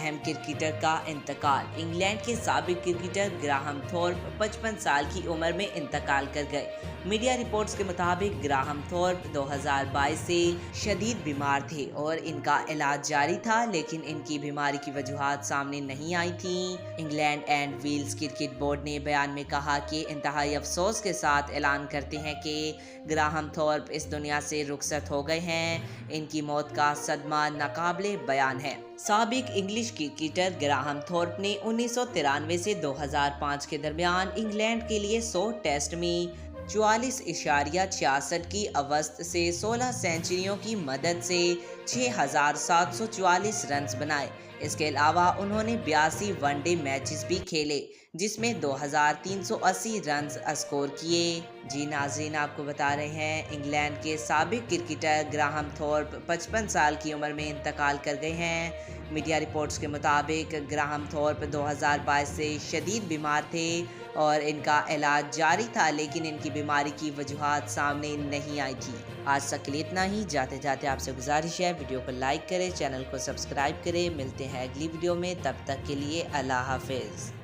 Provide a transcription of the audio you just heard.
اہم کرکٹر کا انتقال۔ انگلینڈ کے سابق کرکٹر گراہم تھورپ 55 سال کی عمر میں انتقال کر گئے۔ میڈیا رپورٹس کے مطابق گراہم تھورپ 2022 سے شدید بیمار تھے اور ان کا علاج جاری تھا، لیکن ان کی بیماری کی وجوہات سامنے نہیں آئی تھیں۔ England and Wales cricket board نے بیان میں کہا کہ انتہائی افسوس کے ساتھ اعلان کرتے ہیں کہ گراہم تھورپ اس دنیا سے رخصت ہو گئے ہیں۔ ان کی موت کا صدمہ ناقابل بیان ہے۔ سابق انگلش کرکٹر گراہم تھورپ نے 1993 سے 2005 کے درمیان انگلینڈ کے لیے 100 ٹیسٹ میں 44.66 کی اوسط سے 16 سنچریوں کی مدد سے 6,744 رنز بنائے۔ اس کے علاوہ انہوں نے 82 ون ڈے میچز بھی کھیلے، جس میں 2,380 رنز اسکور کیے۔ جی ناظرین، آپ کو بتا رہے ہیں انگلینڈ کے سابق کرکٹر گراہم تھورپ 55 سال کی عمر میں انتقال کر گئے ہیں۔ میڈیا رپورٹس کے مطابق گراہم تھورپ 2022 سے شدید بیمار تھے اور ان کا علاج جاری تھا، لیکن ان کی بیماری کی وجوہات سامنے نہیں آئی تھی۔ آج تک کے لیے اتنا ہی۔ جاتے جاتے آپ سے گزارش ہے ویڈیو کو لائک کریں، چینل کو سبسکرائب کریں۔ ملتے ہیں اگلی ویڈیو میں، تب تک کے لیے اللہ حافظ۔